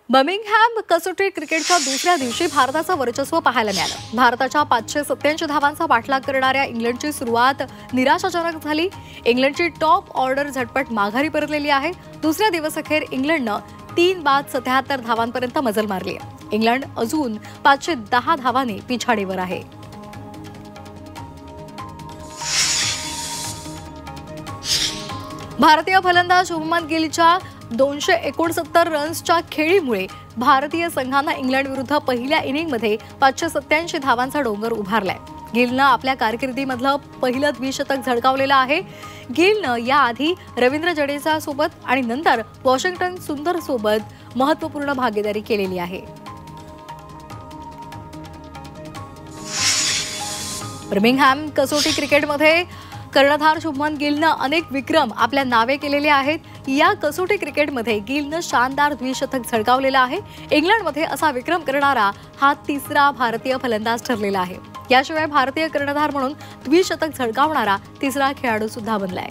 Birmingham कसोटी क्रिकेटच्या दुसऱ्या दिवशी भारताचं वर्चस्व पाहायला मिळालं। भारताच्या 587 धावांचा पाठलाग करणाऱ्या इंग्लंडची सुरुवात निराशाजनक झाली। इंग्लंडची टॉप ऑर्डर झटपट माघारी परतलेली आहे। दुसऱ्या दिवसाअखेर इंग्लंडनं 3 बाद 77 धावांपर्यंत मजल मारली आहे। इंग्लंड अजून 510 धावांनी पिछाडीवर आहे। भारतीय फलंदाज शुभमन गिलच्या 269 रन्सच्या खेळीमुळे भारतीय संघानं इंग्लंड विरुद्ध पहिल्या इनिंगमध्ये 587 धावांचा डोंगर उभारलाय। गिलनं आपल्या कारकिर्दीमधलं पहिलं द्विशतक झळकावलेलं आहे। गिलनं याआधी रवींद्र जडेजा सोबत आणि नंतर वॉशिंग्टन सुंदर सोबत महत्त्वपूर्ण भागीदारी केलेली आहे। बर्मिंगहॅम कसोटी क्रिकेटमध्ये कर्णधार शुभमन गिलनं अनेक विक्रम आपल्या नावे केलेले आहेत। या कसोटी क्रिकेटमध्ये गिलनं शानदार द्विशतक झळकावलेलं आहे। इंग्लंडमध्ये असा विक्रम करणारा हा तिसरा भारतीय फलंदाज ठरलेला आहे। याशिवाय भारतीय कर्णधार म्हणून द्विशतक झळकावणारा तिसरा खेळाडू सुद्धा बनलाय।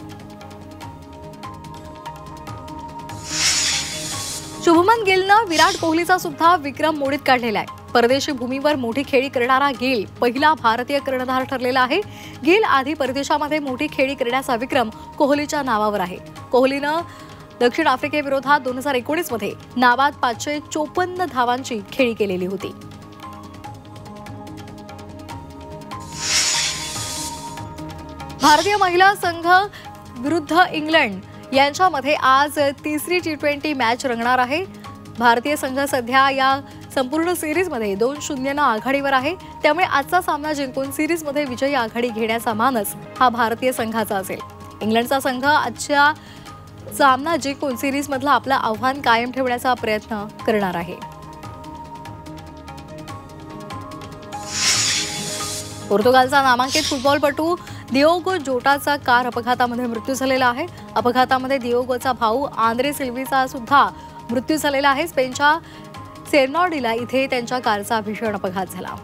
शुभमन गिलनं विराट कोहलीचा सुद्धा विक्रम मोडीत काढलेला आहे। परदेशी भूमीवर मोठी खेळी करणारा गिल पहिला भारतीय कर्णधार ठरलेला आहे। गिल आधी परदेशामध्ये मोठी खेळी करण्याचा विक्रम कोहलीच्या नावावर आहे। कोहलीनं दक्षिण आफ्रिकेविरोधात 2019 मध्ये नाबाद 554 धावांची खेळी केलेली होती। भारतीय महिला संघ विरुद्ध इंग्लंड यांच्यामध्ये आज तिसरी T20 मॅच रंगणार आहे। भारतीय संघ सध्या या संपूर्ण सिरीजमध्ये 2-0 आघाडीवर आहे। त्यामुळे आजचा सामना जिंकून सिरीजमध्ये विजयी आघाडी घेण्याचा मानस हा भारतीय संघाचा असेल। इंग्लंडचा संघ आजच्या सामना जिंकून सिरीजमधलं आपलं आव्हान कायम ठेवण्याचा प्रयत्न करणार आहे। पोर्तुगालचा नामांकित फुटबॉलपटू दियोगो जोटाचा कार अपघातामध्ये मृत्यू झालेला आहे। अपघातामध्ये दियोगोचा भाऊ आंद्रे सिल्व्हीचा सुद्धा मृत्यू झालेला आहे। स्पेनच्या सेर्नॉडिला इथे त्यांच्या कारचा भीषण अपघात झाला।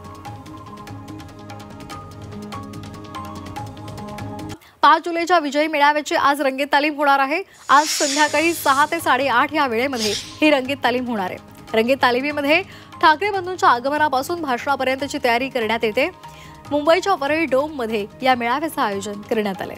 5 जुलैच्या विजयी मेळाव्याची आज रंगीत तालीम होणार आहे। आज संध्याकाळी 6 ते 8:30 या वेळेमध्ये ही रंगीत तालीम होणार आहे। रंगीत तालिमीमध्ये ठाकरे बंधूंच्या आगमनापासून भाषणापर्यंतची तयारी करण्यात येते। मुंबईच्या वरळी डोममध्ये या मेळाव्याचं आयोजन करण्यात आले।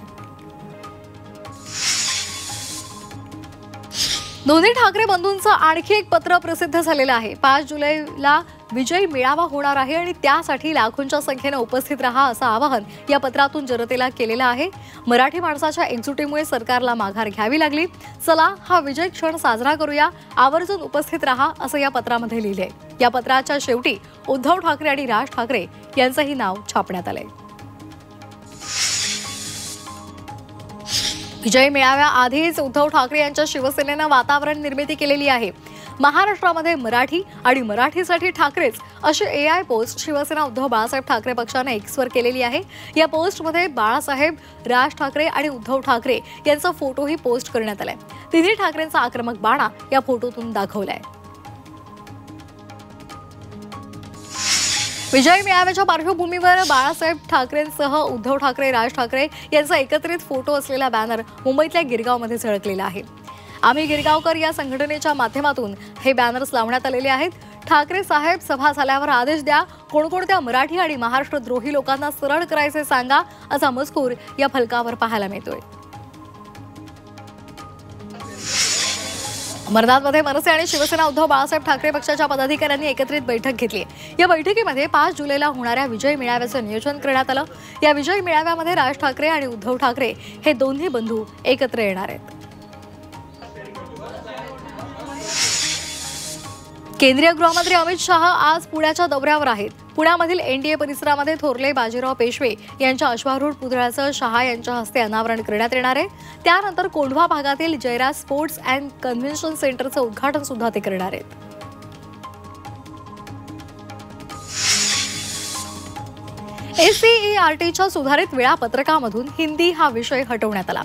दोन्ही ठाकरे बंधूंचं आणखी एक पत्र प्रसिद्ध झालेलं आहे। 5 जुलैला विजयी मेळावा होणार आहे आणि त्यासाठी लाखोंच्या संख्येने उपस्थित राहा असं आवाहन या पत्रातून जनतेला केलेलं आहे। मराठी माणसाच्या एकजुटीमुळे सरकारला माघार घ्यावी लागली। चला हा विजय क्षण साजरा करूया, आवर्जून उपस्थित राहा असं या पत्रामध्ये लिहिलंय। या पत्राच्या शेवटी उद्धव ठाकरे आणि राज ठाकरे यांचंही नाव छापण्यात आलंय। विजयी मेळाव्या आधीच उद्धव ठाकरे यांच्या शिवसेनेनं वातावरण निर्मिती केलेली आहे। महाराष्ट्रामध्ये मराठी आणि मराठीसाठी ठाकरेच अशी AI पोस्ट शिवसेना उद्धव बाळासाहेब ठाकरे पक्षाने एक्सवर केलेली आहे। या पोस्टमध्ये बाळासाहेब, राज ठाकरे आणि उद्धव ठाकरे यांचा फोटोही पोस्ट करण्यात आलाय। तिन्ही ठाकरेंचा आक्रमक बाणा या फोटोतून दाखवलाय। विजयी मेळाव्याच्या पार्श्वभूमीवर बाळासाहेब ठाकरेंसह उद्धव ठाकरे, राज ठाकरे यांचा एकत्रित फोटो असलेला बॅनर मुंबईतल्या गिरगावमध्ये झळकलेला आहे। आम्ही गिरगावकर या संघटनेच्या माध्यमातून हे बॅनर्स लावण्यात आलेले आहेत। ठाकरे साहेब, सभा झाल्यावर आदेश द्या, कोणकोणत्या मराठी आणि महाराष्ट्रद्रोही लोकांना सरळ करायचे सांगा असा मजकूर या फलकावर पाहायला मिळतोय। अमरनाथमध्ये मनसे आणि शिवसेना उद्धव बाळासाहेब ठाकरे पक्षाच्या पदाधिकाऱ्यांनी एकत्रित बैठक घेतली। या बैठकीमध्ये 5 जुलैला होणाऱ्या विजयी मेळाव्याचं नियोजन करण्यात आलं। या विजयी मेळाव्यामध्ये राज ठाकरे आणि उद्धव ठाकरे हे दोन्ही बंधू एकत्र येणार आहेत। केंद्रीय गृहमंत्री अमित शहा आज पुण्याच्या दौऱ्यावर आहेत। पुण्यामधील NDA परिसरामध्ये थोरले बाजीराव पेशवे यांच्या अश्वारूढ पुतळ्याचं शहा यांच्या हस्ते अनावरण करण्यात येणार आहे। त्यानंतर कोंढवा भागातील जयराज स्पोर्ट्स अँड कन्व्हेन्शन सेंटरचं उद्घाटन सुद्धा ते करणार आहेत। SCERTच्या सुधारित वेळापत्रकामधून हिंदी हा विषय हटवण्यात आला।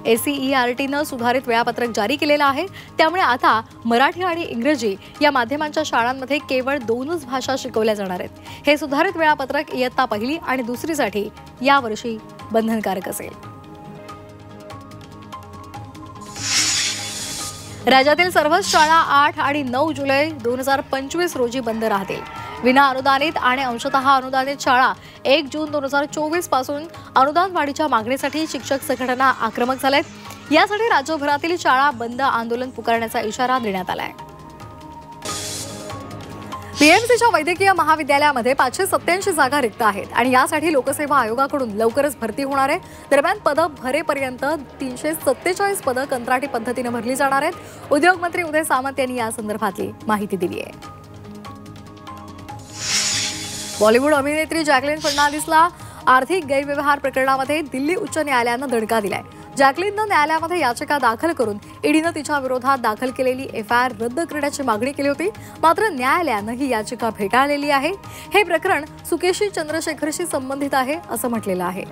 SCERTनं सुधारित वेळापत्रक जारी केलेलं आहे। त्यामुळे आता मराठी आणि इंग्रजी या माध्यमांच्या शाळांमध्ये केवळ 2च भाषा शिकवल्या जाणार आहेत। हे सुधारित वेळापत्रक इयत्ता 1ली आणि 2रीसाठी यावर्षी बंधनकारक असेल। राज्यातील सर्वच शाळा 8 आणि 9 जुलै 2025 रोजी बंद राहतील. विना अनुदानित आणि अंशतः अनुदानित शाळा 1 जून 2024 पासून अनुदान वाढीच्या मागणीसाठी शिक्षक संघटना आक्रमक झाल्यात. यासाठी राज्यभरातील शाळा बंद आंदोलन पुकारण्याचा इशारा देण्यात आलाय. पीएमसीच्या वैद्यकीय महाविद्यालयामध्ये 587 जागा रिक्त आहेत आणि यासाठी लोकसेवा आयोगाकडून लवकरच भरती होणार आहे. दरम्यान पदं भरेपर्यंत 347 पदं कंत्राटी पद्धतीने भरली जाणार आहेत. उद्योग मंत्री उदय सामंत यांनी या संदर्भातली माहिती दिली आहे. बॉलिवूड अभिनेत्री जॅकलिन फर्नांडिसला आर्थिक गैरव्यवहार प्रकरणामध्ये दिल्ली उच्च न्यायालयानं दणका दिलाय. जॅकलिननं न्यायालयामध्ये याचिका दाखल करून ईडीनं तिच्या विरोधात दाखल केलेली एफआयआर रद्द करण्याची मागणी केली होती. मात्र न्यायालयानं ही याचिका फेटाळलेली आहे. हे प्रकरण सुकेशी चंद्रशेखरशी संबंधित आहे असं म्हटलेलं आहे.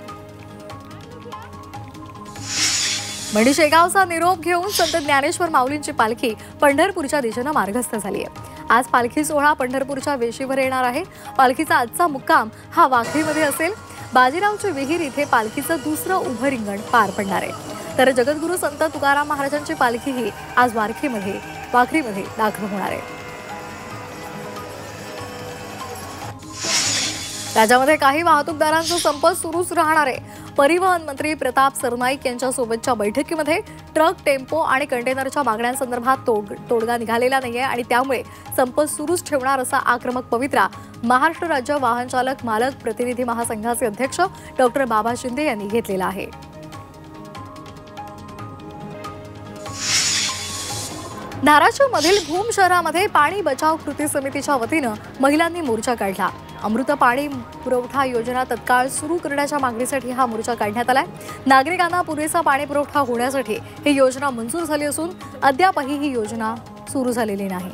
मंडी शेगावचा निरोप घेऊन संत ज्ञानेश्वर माऊलींची पालखी पंढरपूरच्या दिशेनं मार्गस्थ झाली आहे. आज पालखी सोहळा पंढरपूरच्या वेशीवर येणार आहे. पालखीचा आजचा मुक्काम हा वाखरीमध्ये असेल. बाजीरावची विहीर इथे पालखीचं दुसरं उभं रिंगण पार पडणार आहे. तर जगद्गुरू संत तुकाराम महाराजांची पालखीही आज वाखरीमध्ये दाखल होणार आहे. राज्यामध्ये काही वाहतूकदारांचा संप सुरूच राहणार आहे. परिवहन मंत्री प्रताप सरनाईक यांच्यासोबतच्या बैठकीमध्ये ट्रक, टेम्पो आणि कंटेनरच्या मागण्यांसंदर्भात तोडगा निघालेला नाहीये आणि त्यामुळे संप सुरूच ठेवणार असा आक्रमक पवित्रा महाराष्ट्र राज्य वाहन चालक मालक प्रतिनिधी महासंघाचे अध्यक्ष डॉक्टर बाबा शिंदे यांनी घेतलेला आहे. धाराशिवमधील भूम शहरामध्ये पाणी बचाव कृती समितीच्या वतीनं महिलांनी मोर्चा काढला. अमृत पाणी पुरवठा योजना तत्काळ सुरू करण्याच्या मागणीसाठी हा मोर्चा काढण्यात आलाय. नागरिकांना पुरेसा पाणी पुरवठा होण्यासाठी ही योजना मंजूर झाली असून अद्यापही ही योजना सुरू झालेली नाही.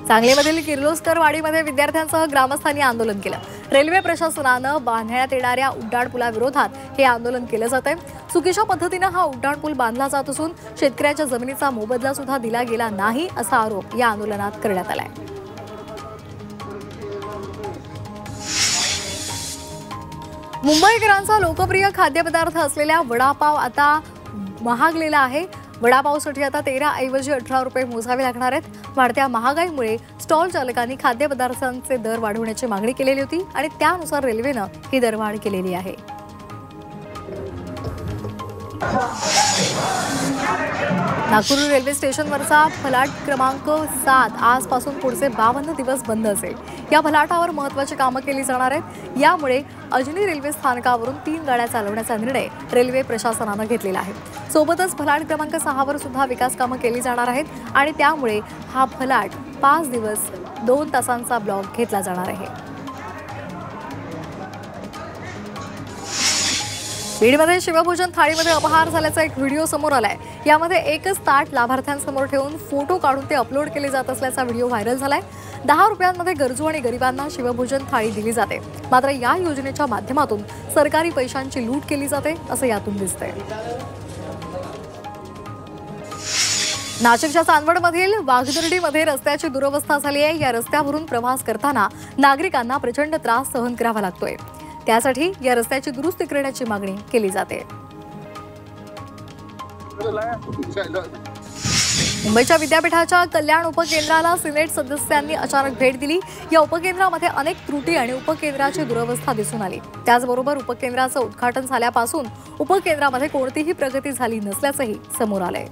सांगलीमधील किर्लोस्कर वाडीमध्ये विद्यार्थ्यांसह ग्रामस्थांनी आंदोलन केलं. रेल्वे प्रशासनानं बांधण्यात येणाऱ्या उड्डाणपुलाविरोधात हे आंदोलन केलं जात आहे. चुकीच्या पद्धतीनं हा उड्डाणपूल बांधला जात असून शेतकऱ्याच्या जमिनीचा मोबदला सुद्धा दिला गेला नाही असा आरोप या आंदोलनात करण्यात आलाय. मुंबईकरांचा लोकप्रिय खाद्यपदार्थ असलेला वडापाव आता महागलेला आहे. वडापावसाठी आता 13 ऐवजी 18 रुपये मोजावे लागणार आहेत. वाढत्या महागाईमुळे स्टॉल चालकांनी खाद्यपदार्थांचे दर वाढवण्याची मागणी केलेली होती आणि त्यानुसार रेल्वेनं ही दरवाढ केलेली आहे. नागपूर रेल्वे स्टेशनवरचा फलाट क्रमांक 7 आजपासून पुढचे 52 दिवस बंद असेल. या फलाटावर महत्त्वाची कामं केली जाणार आहेत. यामुळे अजनी रेल्वे स्थानकावरून 3 गाड्या चालवण्याचा निर्णय रेल्वे प्रशासनानं घेतलेला आहे. सोबतच फलाट क्रमांक 6 वर सुद्धा विकास कामं केली जाणार आहेत आणि त्यामुळे हा फलाट 5 दिवस 2 तासांचा ब्लॉक घेतला जाणार आहे. बीडमध्ये शिवभोजन थाळीमध्ये अपहार झाल्याचा एक व्हिडिओ समोर आलाय. यामध्ये एकच ताट लाभार्थ्यांसमोर ठेवून फोटो काढून ते अपलोड केले जात असल्याचा व्हिडिओ व्हायरल झालाय. 10 रुपयांमध्ये गरजू आणि गरिबांना शिवभोजन थाळी दिली जाते. मात्र या योजनेच्या माध्यमातून सरकारी पैशांची लूट केली जाते असं यातून दिसतंय. नाशिकच्या चांदवडमधील वाघदर्डीमध्ये रस्त्याची दुरवस्था झाली आहे. या रस्त्यावरून प्रवास करताना नागरिकांना प्रचंड त्रास सहन करावा लागतोय. त्यासाठी या रस्त्याची दुरुस्ती करण्याची मागणी केली जाते. मुंबईच्या विद्यापीठाच्या कल्याण उपकेंद्राला सिनेट सदस्यांनी अचानक भेट दिली. या उपकेंद्रामध्ये अनेक त्रुटी आणि उपकेंद्राची दुरवस्था दिसून आली. त्याचबरोबर उपकेंद्राचं उद्घाटन झाल्यापासून उपकेंद्रामध्ये कोणतीही प्रगती झाली नसल्याचंही समोर आलंय.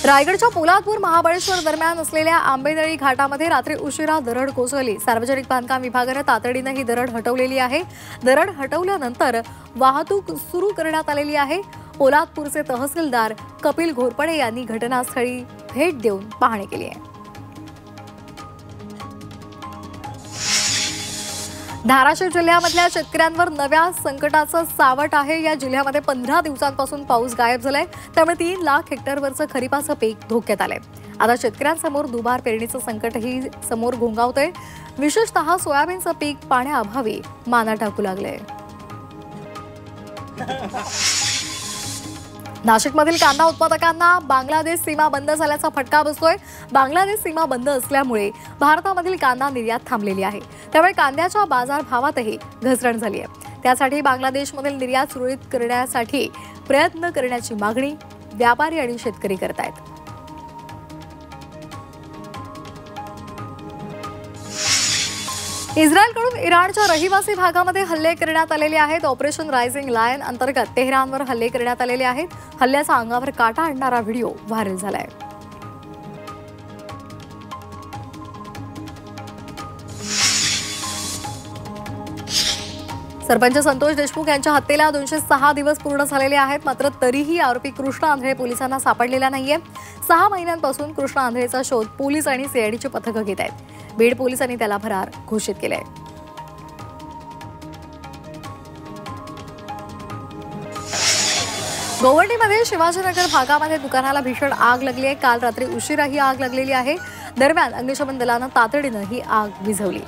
रायगडच्या पोलादपूर महाबळेश्वर दरम्यान असलेल्या आंबेनळी घाटामध्ये रात्री उशिरा दरड कोसळली. सार्वजनिक बांधकाम विभागानं तातडीनं ही दरड हटवलेली आहे. दरड हटवल्यानंतर वाहतूक सुरू करण्यात आलेली आहे. पोलादपूरचे तहसीलदार कपिल घोरपडे यांनी घटनास्थळी भेट देऊन पाहणी केली आहे. धाराशिव जिल्ह्यामधल्या शेतकऱ्यांवर नव्या संकटाचं सावट आहे. या जिल्ह्यामध्ये 15 दिवसांपासून पाऊस गायब झालाय. त्यामुळे 3 लाख हेक्टरवरचं खरीपाचं पीक धोक्यात आलंय. आता शेतकऱ्यांसमोर दुबार पेरणीचं संकटही समोर घोंगावतंय. विशेषतः सोयाबीनचं पीक पाण्याअभावी माना टाकू लागलंय. नाशिकमधील कांदा उत्पादकांना बांगलादेश सीमा बंद झाल्याचा फटका बसतोय. बांगलादेश सीमा बंद असल्यामुळे भारतामधील कांदा निर्यात थांबलेली आहे. त्यामुळे कांद्याच्या बाजारभावातही घसरण झाली आहे. त्यासाठी बांगलादेशमधील निर्यात सुरळीत करण्यासाठी प्रयत्न करण्याची मागणी व्यापारी आणि शेतकरी करतायत. इस्रायलकडून इराणच्या रहिवासी भागामध्ये हल्ले करण्यात आलेले आहेत. ऑपरेशन रायझिंग लायन अंतर्गत तेहरानवर हल्ले करण्यात आलेले आहेत. हल्ल्याचा अंगावर काटा आणणारा व्हिडिओ व्हायरल झालाय. सरपंच संतोष देशमुख यांच्या हत्येला 206 दिवस पूर्ण झालेले आहेत. मात्र तरीही आरोपी कृष्ण आंधळे पोलिसांना सापडलेला नाहीये. 6 महिन्यांपासून कृष्ण आंधळेचा शोध पोलीस आणि सीआयडीची पथकं घेत आहेत. बीड पोलिसांनी त्याला फरार घोषित केले. गोवंडीमध्ये शिवाजीनगर भागामध्ये दुकानाला भीषण आग लागली आहे. काल रात्री उशिरा ही आग लागलेली आहे. दरम्यान अग्निशमन दलानं तातडीनं ही आग विझवली.